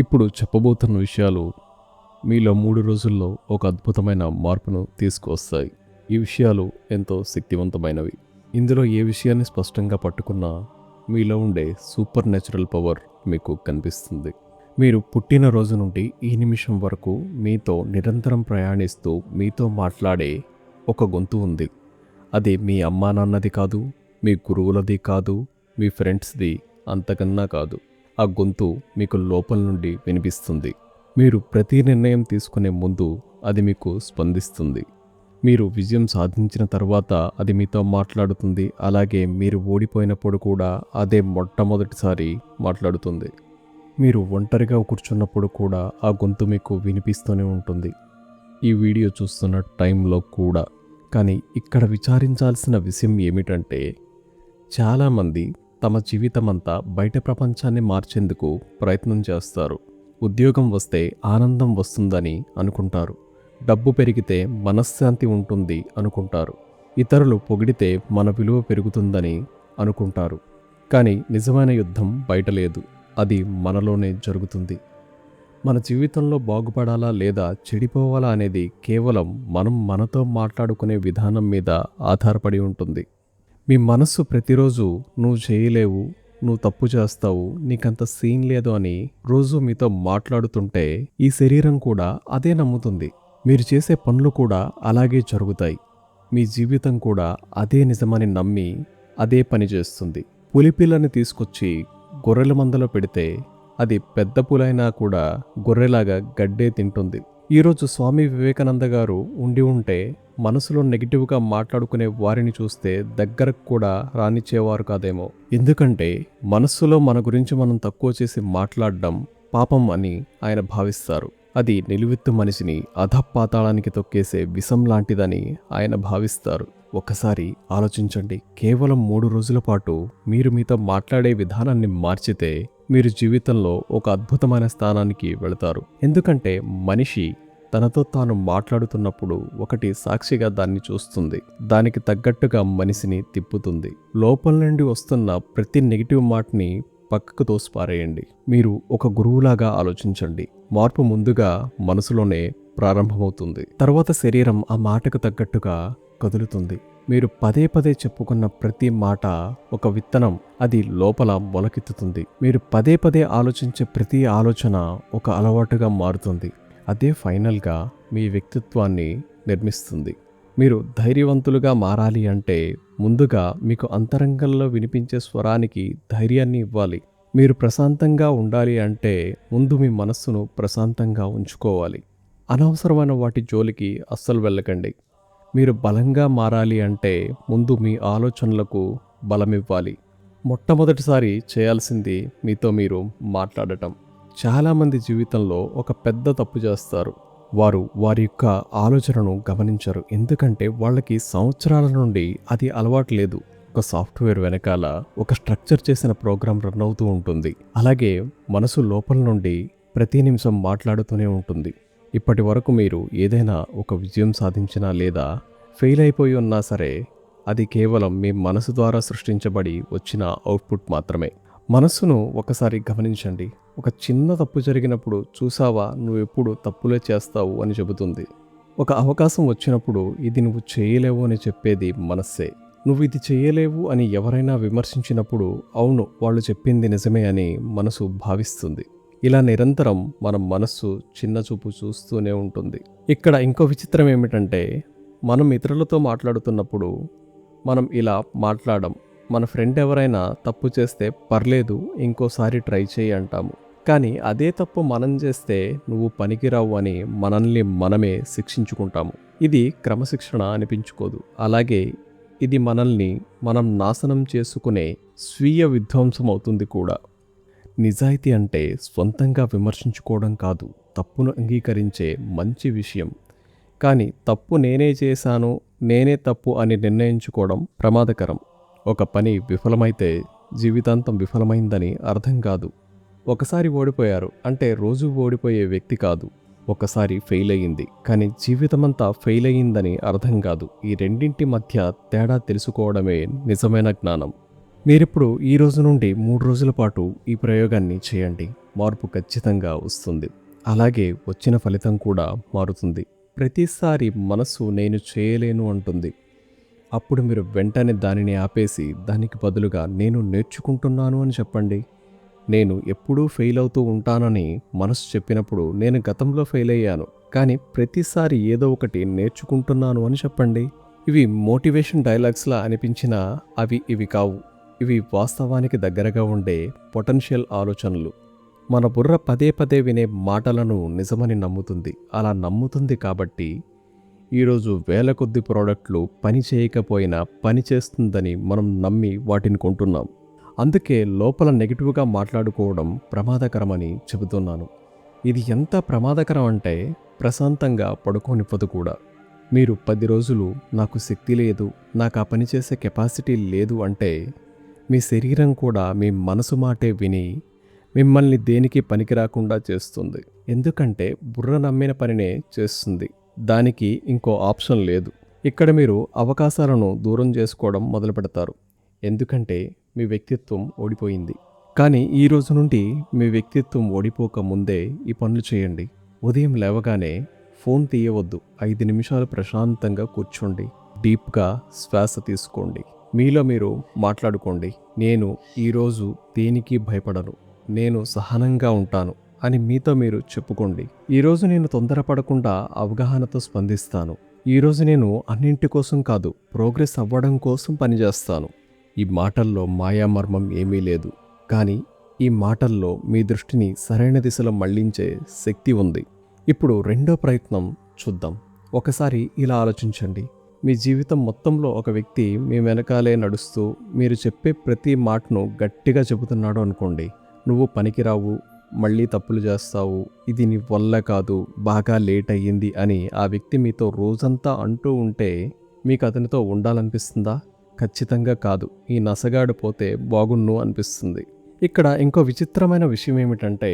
ఇప్పుడు చెప్పబోతున్న విషయాలు మీలో 3 రోజుల్లో ఒక అద్భుతమైన మార్పును తీసుకువస్తాయి. ఈ విషయాలు ఎంతో శక్తివంతమైనవి. ఇందులో ఏ విషయాన్ని స్పష్టంగా పట్టుకున్నా మీలో ఉండే సూపర్ న్యాచురల్ పవర్ మీకు కనిపిస్తుంది. మీరు పుట్టిన రోజు నుండి ఈ నిమిషం వరకు మీతో నిరంతరం ప్రయాణిస్తూ మీతో మాట్లాడే ఒక గొంతు ఉంది. అది మీ అమ్మా నాన్నది కాదు, మీ గురువులది కాదు, మీ ఫ్రెండ్స్ది అంతకన్నా కాదు. ఆ గొంతు మీకు లోపల నుండి వినిపిస్తుంది. మీరు ప్రతి నిర్ణయం తీసుకునే ముందు అది మీకు స్పందిస్తుంది. మీరు విజయం సాధించిన తర్వాత అది మీతో మాట్లాడుతుంది. అలాగే మీరు ఓడిపోయినప్పుడు కూడా అదే మొట్టమొదటిసారి మాట్లాడుతుంది. మీరు ఒంటరిగా కూర్చున్నప్పుడు కూడా ఆ గొంతు మీకు వినిపిస్తూనే ఉంటుంది. ఈ వీడియో చూస్తున్న టైంలో కూడా. కానీ ఇక్కడ విచారించాల్సిన విషయం ఏమిటంటే, చాలామంది తమ జీవితమంతా బయట ప్రపంచాన్ని మార్చేందుకు ప్రయత్నం చేస్తారు. ఉద్యోగం వస్తే ఆనందం వస్తుందని అనుకుంటారు. డబ్బు పెరిగితే మనశ్శాంతి ఉంటుంది అనుకుంటారు. ఇతరులు పొగిడితే మన విలువ పెరుగుతుందని అనుకుంటారు. కానీ నిజమైన యుద్ధం బయట లేదు, అది మనలోనే జరుగుతుంది. మన జీవితంలో బాగుపడాలా లేదా చెడిపోవాలా అనేది కేవలం మనం మనతో మాట్లాడుకునే విధానం మీద ఆధారపడి ఉంటుంది. మీ మనస్సు ప్రతిరోజు నువ్వు చేయలేవు, నువ్వు తప్పు చేస్తావు, నీకంత సీన్ లేదు అని రోజు మీతో మాట్లాడుతుంటే ఈ శరీరం కూడా అదే నమ్ముతుంది. మీరు చేసే పనులు కూడా అలాగే జరుగుతాయి. మీ జీవితం కూడా అదే నిజమని నమ్మి అదే పని చేస్తుంది. పులిపిల్లని తీసుకొచ్చి గొర్రెల మందలో పెడితే అది పెద్ద పులైనా కూడా గొర్రెలాగా గడ్డే తింటుంది. ఈరోజు స్వామి వివేకానంద గారు ఉండి ఉంటే మనసులో నెగిటివ్గా మాట్లాడుకునే వారిని చూస్తే దగ్గరకు కూడా రానిచ్చేవారు కాదేమో. ఎందుకంటే మనస్సులో మన గురించి మనం తక్కువ చేసి మాట్లాడడం పాపం అని ఆయన భావిస్తారు. అది నిలువెత్తు మనిషిని అధపాతాళానికి తొక్కేసే విషం లాంటిదని ఆయన భావిస్తారు. ఒక్కసారి ఆలోచించండి. కేవలం 3 రోజుల పాటు మీరు మీతో మాట్లాడే విధానాన్ని మార్చితే మీరు జీవితంలో ఒక అద్భుతమైన స్థానానికి వెళతారు. ఎందుకంటే మనిషి తనతో తాను మాట్లాడుతున్నప్పుడు ఒకటి సాక్షిగా దాన్ని చూస్తుంది, దానికి తగ్గట్టుగా మనిషిని తిప్పుతుంది. లోపల నుండి వస్తున్న ప్రతి నెగిటివ్ మాటని పక్కకు తోసిపారేయండి. మీరు ఒక గురువులాగా ఆలోచించండి. మార్పు ముందుగా మనసులోనే ప్రారంభమవుతుంది. తర్వాత శరీరం ఆ మాటకు తగ్గట్టుగా కదులుతుంది. మీరు పదే పదే చెప్పుకున్న ప్రతి మాట ఒక విత్తనం, అది లోపల మొలకెత్తుతుంది. మీరు పదే పదే ఆలోచించే ప్రతి ఆలోచన ఒక అలవాటుగా మారుతుంది. అదే ఫైనల్గా మీ వ్యక్తిత్వాన్ని నిర్మిస్తుంది. మీరు ధైర్యవంతులుగా మారాలి అంటే ముందుగా మీకు అంతరంగంలో వినిపించే స్వరానికి ధైర్యాన్ని ఇవ్వాలి. మీరు ప్రశాంతంగా ఉండాలి అంటే ముందు మీ మనస్సును ప్రశాంతంగా ఉంచుకోవాలి. అనవసరమైన వాటి జోలికి అస్సలు వెళ్ళకండి. మీరు బలంగా మారాలి అంటే ముందు మీ ఆలోచనలకు బలమివ్వాలి. మొట్టమొదటిసారి చేయాల్సింది మీతో మీరు మాట్లాడటం. చాలామంది జీవితంలో ఒక పెద్ద తప్పు చేస్తారు. వారు వారి యొక్క ఆలోచనను గమనించరు. ఎందుకంటే వాళ్ళకి సంవత్సరాల నుండి అది అలవాటు లేదు. ఒక సాఫ్ట్వేర్ వెనకాల ఒక స్ట్రక్చర్ చేసిన ప్రోగ్రాం రన్ అవుతూ ఉంటుంది. అలాగే మనసు లోపల నుండి ప్రతి నిమిషం మాట్లాడుతూనే ఉంటుంది. ఇప్పటి వరకు మీరు ఏదైనా ఒక విజయం సాధించినా లేదా ఫెయిల్ అయిపోయి ఉన్నా సరే అది కేవలం మీ మనసు ద్వారా సృష్టించబడి వచ్చిన అవుట్పుట్ మాత్రమే. మనస్సును ఒకసారి గమనించండి. ఒక చిన్న తప్పు జరిగినప్పుడు చూసావా, నువ్వెప్పుడు తప్పులే చేస్తావు అని చెబుతుంది. ఒక అవకాశం వచ్చినప్పుడు ఇది నువ్వు చేయలేవు అని చెప్పేది మనస్సే. నువ్వు ఇది చేయలేవు అని ఎవరైనా విమర్శించినప్పుడు అవును, వాళ్ళు చెప్పింది నిజమే అని మనసు భావిస్తుంది. ఇలా నిరంతరం మన మనస్సు చిన్న చూపు చూస్తూనే ఉంటుంది. ఇక్కడ ఇంకో విచిత్రం ఏమిటంటే, మనం ఇతరులతో మాట్లాడుతున్నప్పుడు మనం ఇలా మాట్లాడం. మన ఫ్రెండ్ ఎవరైనా తప్పు చేస్తే పర్లేదు, ఇంకోసారి ట్రై చేయి అంటాము. కానీ అదే తప్పు మనం చేస్తే నువ్వు పనికిరావు అని మనల్ని మనమే శిక్షించుకుంటాము. ఇది క్రమశిక్షణ అనిపించుకోదు. అలాగే ఇది మనల్ని మనం నాశనం చేసుకునే స్వీయ విధ్వంసం అవుతుంది కూడా. నిజాయితీ అంటే స్వంతంగా విమర్శించుకోవడం కాదు, తప్పును అంగీకరించే మంచి విషయం. కానీ తప్పు నేనే చేశాను, నేనే తప్పు అని నిర్ణయించుకోవడం ప్రమాదకరం. ఒక పని విఫలమైతే జీవితాంతం విఫలమైందని అర్థం కాదు. ఒకసారి ఓడిపోయారు అంటే రోజు ఓడిపోయే వ్యక్తి కాదు. ఒకసారి ఫెయిల్ అయ్యింది కానీ జీవితమంతా ఫెయిల్ అయ్యిందని అర్థం కాదు. ఈ రెండింటి మధ్య తేడా తెలుసుకోవడమే నిజమైన జ్ఞానం. మీరిప్పుడు ఈ రోజు నుండి 3 రోజుల పాటు ఈ ప్రయోగాన్ని చేయండి. మార్పు ఖచ్చితంగా వస్తుంది. అలాగే వచ్చిన ఫలితం కూడా మారుతుంది. ప్రతిసారి మనసు నేను చేయలేను అంటుంది. అప్పుడు మీరు వెంటనే దానిని ఆపేసి దానికి బదులుగా నేను నేర్చుకుంటున్నాను అని చెప్పండి. నేను ఎప్పుడూ ఫెయిల్ అవుతూ ఉంటానని మనసు చెప్పినప్పుడు నేను గతంలో ఫెయిల్ అయ్యాను. కానీ ప్రతిసారి ఏదో ఒకటి నేర్చుకుంటున్నాను అని చెప్పండి. ఇవి మోటివేషన్ డైలాగ్స్లా అనిపించినా ఇవి కావు. ఇవి వాస్తవానికి దగ్గరగా ఉండే పొటెన్షియల్ ఆలోచనలు. మన బుర్ర పదే పదే వినే మాటలను నిజమని నమ్ముతుంది. అలా నమ్ముతుంది కాబట్టి ఈరోజు వేల కొద్ది ప్రోడక్ట్లు పని చేయకపోయినా పని చేస్తుందని మనం నమ్మి వాటిని కొంటున్నాం. అందుకే లోపల నెగిటివ్గా మాట్లాడుకోవడం ప్రమాదకరమని చెబుతున్నాను. ఇది ఎంత ప్రమాదకరం అంటే ప్రశాంతంగా పడుకోనివ్వదు కూడా. మీరు 10 రోజులు నాకు శక్తి లేదు, నాకు ఆ పని చేసే కెపాసిటీ లేదు అంటే మీ శరీరం కూడా మీ మనసు మాటే విని మిమ్మల్ని దేనికి పనికిరాకుండా చేస్తుంది. ఎందుకంటే బుర్ర నమ్మిన పనినే చేస్తుంది. దానికి ఇంకో ఆప్షన్ లేదు. ఇక్కడ మీరు అవకాశాలను దూరం చేసుకోవడం మొదలు పెడతారు. ఎందుకంటే మీ వ్యక్తిత్వం ఓడిపోయింది. కానీ ఈ రోజు నుండి మీ వ్యక్తిత్వం ఓడిపోక ముందే ఈ పనులు చేయండి. ఉదయం లేవగానే ఫోన్ తీయవద్దు. 5 నిమిషాలు ప్రశాంతంగా కూర్చోండి. డీప్గా శ్వాస తీసుకోండి. మీలో మీరు మాట్లాడుకోండి. నేను ఈరోజు దేనికి భయపడను, నేను సహనంగా ఉంటాను అని మీతో మీరు చెప్పుకోండి. ఈరోజు నేను తొందరపడకుండా అవగాహనతో స్పందిస్తాను. ఈరోజు నేను అన్నింటి కోసం కాదు, ప్రోగ్రెస్ అవ్వడం కోసం పనిచేస్తాను. ఈ మాటల్లో మాయామర్మం ఏమీ లేదు. కానీ ఈ మాటల్లో మీ దృష్టిని సరైన దిశలో మళ్లించే శక్తి ఉంది. ఇప్పుడు రెండో ప్రయత్నం చూద్దాం. ఒకసారి ఇలా ఆలోచించండి. మీ జీవితం మొత్తంలో ఒక వ్యక్తి మీ వెనకాలే నడుస్తూ మీరు చెప్పే ప్రతి మాటను గట్టిగా చెబుతున్నాడు అనుకోండి. నువ్వు పనికిరావు, మళ్ళీ తప్పులు చేస్తావు, ఇది నీ వల్ల కాదు, బాగా లేట్ అయ్యింది అని ఆ వ్యక్తి మీతో రోజంతా అంటూ ఉంటే మీకు అతనితో ఉండాలనిపిస్తుందా? ఖచ్చితంగా కాదు. ఈ నసగాడు పోతే బాగున్ను అనిపిస్తుంది. ఇక్కడ ఇంకో విచిత్రమైన విషయం ఏమిటంటే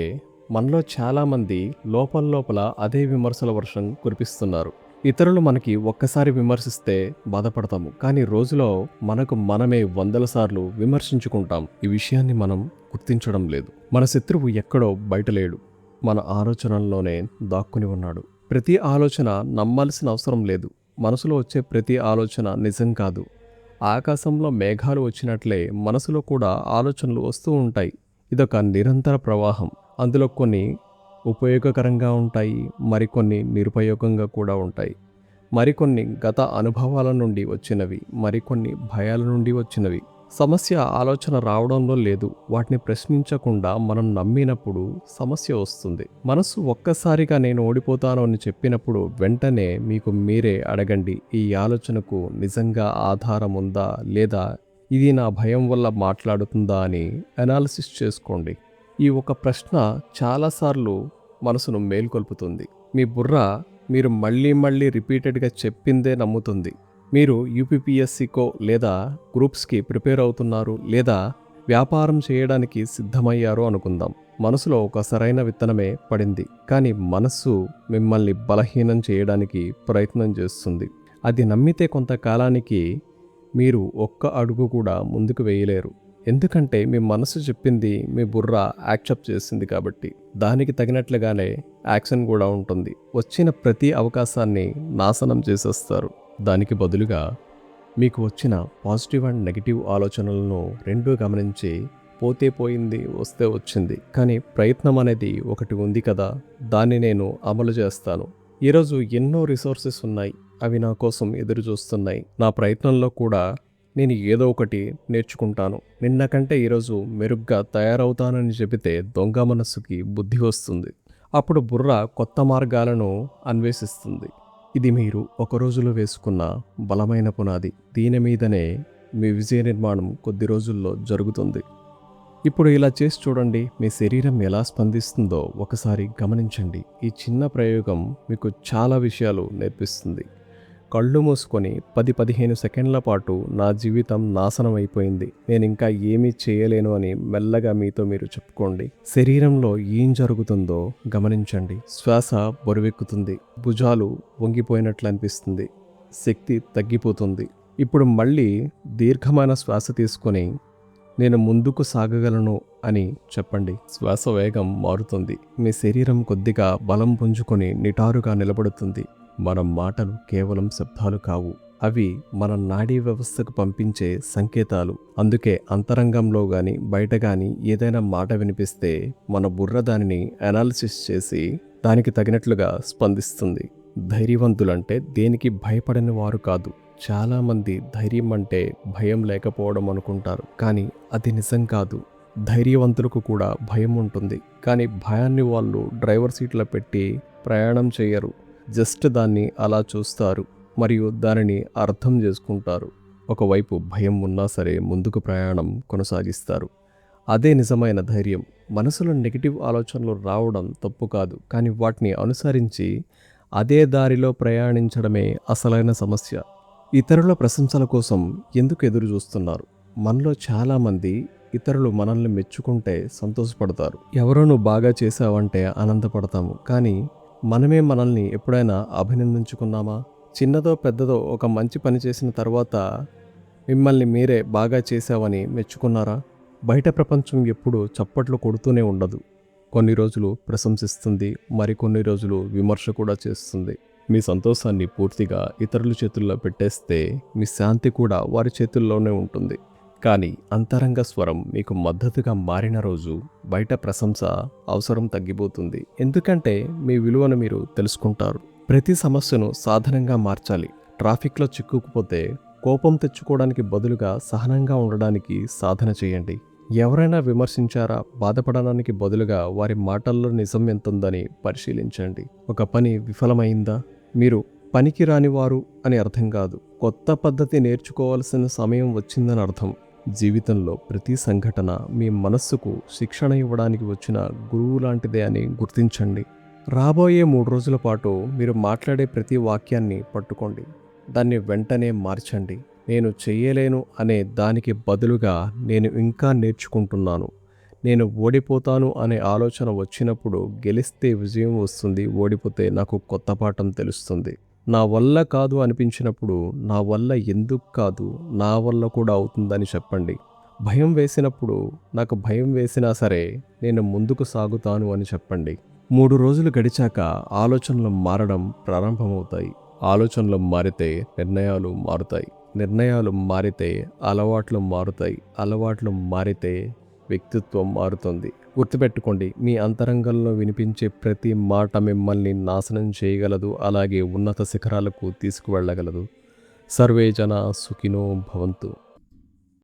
మనలో చాలామంది లోపల అదే విమర్శల వర్షం కురిపిస్తున్నారు. ఇతరులు మనకి ఒక్కసారి విమర్శిస్తే బాధపడతాము, కానీ రోజులో మనకు మనమే 100 సార్లు విమర్శించుకుంటాం. ఈ విషయాన్ని మనం గుర్తించడం లేదు. మన శత్రువు ఎక్కడో బయటలేడు, మన ఆలోచనల్లోనే దాక్కుని ఉన్నాడు. ప్రతి ఆలోచన నమ్మాల్సిన అవసరం లేదు. మనసులో వచ్చే ప్రతి ఆలోచన నిజం కాదు. ఆకాశంలో మేఘాలు వచ్చినట్లే మనసులో కూడా ఆలోచనలు వస్తూ ఉంటాయి. ఇదొక నిరంతర ప్రవాహం. అందులో కొన్ని ఉపయోగకరంగా ఉంటాయి, మరికొన్ని నిరుపయోగంగా కూడా ఉంటాయి. మరికొన్ని గత అనుభవాల నుండి వచ్చినవి, మరికొన్ని భయాల నుండి వచ్చినవి. సమస్య ఆలోచన రావడంలో లేదు, వాటిని ప్రశ్నించకుండా మనం నమ్మినప్పుడు సమస్య వస్తుంది. మనసు ఒక్కసారిగా నేను ఓడిపోతాను అని చెప్పినప్పుడు వెంటనే మీకు మీరే అడగండి, ఈ ఆలోచనకు నిజంగా ఆధారం ఉందా, లేదా ఇది నా భయం వల్ల మాట్లాడుతుందా అని అనాలిసిస్ చేసుకోండి. ఈ ఒక ప్రశ్న చాలాసార్లు మనసును మేల్కొల్పుతుంది. మీ బుర్ర మీరు మళ్ళీ రిపీటెడ్గా చెప్పిందే నమ్ముతుంది. మీరు యూపీపీఎస్సీకో లేదా గ్రూప్స్కి ప్రిపేర్ అవుతున్నారు, లేదా వ్యాపారం చేయడానికి సిద్ధమయ్యారు అనుకుందాం. మనసులో ఒక సరైన విత్తనమే పడింది, కానీ మనస్సు మిమ్మల్ని బలహీనం చేయడానికి ప్రయత్నం చేస్తుంది. అది నమ్మితే కొంతకాలానికి మీరు ఒక్క అడుగు కూడా ముందుకు వేయలేరు. ఎందుకంటే మీ మనసు చెప్పింది మీ బుర్ర యాక్సెప్ట్ చేసింది కాబట్టి. దానికి తగినట్లుగానే యాక్షన్ కూడా ఉంటుంది. వచ్చిన ప్రతి అవకాశాన్ని నాశనం చేసేస్తారు. దానికి బదులుగా మీకు వచ్చిన పాజిటివ్ అండ్ నెగిటివ్ ఆలోచనలను రెండూ గమనించి, పోతే పోయింది, వస్తే వచ్చింది, కానీ ప్రయత్నం అనేది ఒకటి ఉంది కదా, దాన్ని నేను అమలు చేస్తాను. ఈరోజు ఎన్నో రిసోర్సెస్ ఉన్నాయి, అవి నా కోసం ఎదురు చూస్తున్నాయి. నా ప్రయత్నంలో కూడా నేను ఏదో ఒకటి నేర్చుకుంటాను. నిన్న కంటే ఈరోజు మెరుగ్గా తయారవుతానని చెబితే దొంగ మనస్సుకి బుద్ధి వస్తుంది. అప్పుడు బుర్ర కొత్త మార్గాలను అన్వేషిస్తుంది. ఇది మీరు ఒక రోజులో వేసుకున్న బలమైన పునాది. దీని మీదనే మీ విజయ నిర్మాణం కొద్ది రోజుల్లో జరుగుతుంది. ఇప్పుడు ఇలా చేసి చూడండి, మీ శరీరం ఎలా స్పందిస్తుందో ఒకసారి గమనించండి. ఈ చిన్న ప్రయోగం మీకు చాలా విషయాలు నేర్పిస్తుంది. కళ్ళు మూసుకొని 10-15 సెకండ్ల పాటు నా జీవితం నాశనం అయిపోయింది, నేను ఇంకా ఏమీ చేయలేను అని మెల్లగా మీతో మీరు చెప్పుకోండి. శరీరంలో ఏం జరుగుతుందో గమనించండి. శ్వాస బరువెక్కుతుంది, భుజాలు వంగిపోయినట్లు అనిపిస్తుంది, శక్తి తగ్గిపోతుంది. ఇప్పుడు మళ్ళీ దీర్ఘమైన శ్వాస తీసుకొని నేను ముందుకు సాగగలను అని చెప్పండి. శ్వాస వేగం మారుతుంది. మీ శరీరం కొద్దిగా బలం పుంజుకొని నిటారుగా నిలబడుతుంది. మన మాటలు కేవలం శబ్దాలు కావు. అవి మన నాడీ వ్యవస్థకు పంపించే సంకేతాలు. అందుకే అంతరంగంలో గాని బయట గాని ఏదైనా మాట వినిపిస్తే మన బుర్ర దానిని అనాలిసిస్ చేసి దానికి తగినట్లుగా స్పందిస్తుంది. ధైర్యవంతులంటే దేనికి భయపడని వారు కాదు. చాలామంది ధైర్యం అంటే భయం లేకపోవడం అనుకుంటారు, కానీ అది నిజం కాదు. ధైర్యవంతులకు కూడా భయం ఉంటుంది, కానీ భయాన్ని వాళ్ళు డ్రైవర్ సీట్లో పెట్టి ప్రయాణం చేయరు. జస్ట్ దాన్ని అలా చూస్తారు మరియు దానిని అర్థం చేసుకుంటారు. ఒకవైపు భయం ఉన్నా సరే ముందుకు ప్రయాణం కొనసాగిస్తారు. అదే నిజమైన ధైర్యం. మనసులో నెగిటివ్ ఆలోచనలు రావడం తప్పు కాదు, కానీ వాటిని అనుసరించి అదే దారిలో ప్రయాణించడమే అసలైన సమస్య. ఇతరుల ప్రశంసల కోసం ఎందుకు ఎదురు చూస్తున్నారు? మనలో చాలామంది ఇతరులు మనల్ని మెచ్చుకుంటే సంతోషపడతారు. ఎవరో నువ్వు బాగా చేసావంటే ఆనందపడతాము, కానీ మనమే మనల్ని ఎప్పుడైనా అభినందించుకున్నామా? చిన్నదో పెద్దదో ఒక మంచి పని చేసిన తర్వాత మిమ్మల్ని మీరే బాగా చేశావని మెచ్చుకున్నారా? బయట ప్రపంచం ఎప్పుడూ చప్పట్లు కొడుతూనే ఉండదు. కొన్ని రోజులు ప్రశంసిస్తుంది, మరికొన్ని రోజులు విమర్శ కూడా చేస్తుంది. మీ సంతోషాన్ని పూర్తిగా ఇతరుల చేతుల్లో పెట్టేస్తే మీ శాంతి కూడా వారి చేతుల్లోనే ఉంటుంది. కానీ అంతరంగ స్వరం మీకు మద్దతుగా మారిన రోజు బయట ప్రశంస అవసరం తగ్గిపోతుంది. ఎందుకంటే మీ విలువను మీరు తెలుసుకుంటారు. ప్రతి సమస్యను సాధనంగా మార్చాలి. ట్రాఫిక్లో చిక్కుకుపోతే కోపం తెచ్చుకోవడానికి బదులుగా సహనంగా ఉండడానికి సాధన చేయండి. ఎవరైనా విమర్శించారా? బాధపడడానికి బదులుగా వారి మాటల్లో నిజం ఎంతుందని పరిశీలించండి. ఒక పని విఫలమైందా? మీరు పనికి రానివారు అని అర్థం కాదు. కొత్త పద్ధతి నేర్చుకోవాల్సిన సమయం వచ్చిందని అర్థం. జీవితంలో ప్రతి సంఘటన మీ మనస్సుకు శిక్షణ ఇవ్వడానికి వచ్చిన గురువు లాంటిదే అని గుర్తించండి. రాబోయే 3 రోజుల పాటు మీరు మాట్లాడే ప్రతి వాక్యాన్ని పట్టుకోండి. దాన్ని వెంటనే మార్చండి. నేను చెయ్యలేను అనే దానికి బదులుగా నేను ఇంకా నేర్చుకుంటున్నాను, నేను ఓడిపోతాను అనే ఆలోచన వచ్చినప్పుడు గెలిస్తే విజయం వస్తుంది, ఓడిపోతే నాకు కొత్త పాఠం తెలుస్తుంది. నా వల్ల కాదు అనిపించినప్పుడు నా వల్ల ఎందుకు కాదు, నా వల్ల కూడా అవుతుందని చెప్పండి. భయం వేసినప్పుడు నాకు భయం వేసినా సరే నేను ముందుకు సాగుతాను అని చెప్పండి. 3 రోజులు గడిచాక ఆలోచనలు మారడం ప్రారంభమవుతాయి. ఆలోచనలు మారితే నిర్ణయాలు మారుతాయి. నిర్ణయాలు మారితే అలవాట్లు మారుతాయి. అలవాట్లు మారితే వ్యక్తిత్వం మారుతుంది. గుర్తుపెట్టుకోండి, మీ అంతరంగంలో వినిపించే ప్రతి మాట మిమ్మల్ని నాశనం చేయగలదు, అలాగే ఉన్నత శిఖరాలకు తీసుకువెళ్ళగలదు. సర్వే జనా సుఖినో భవంతు.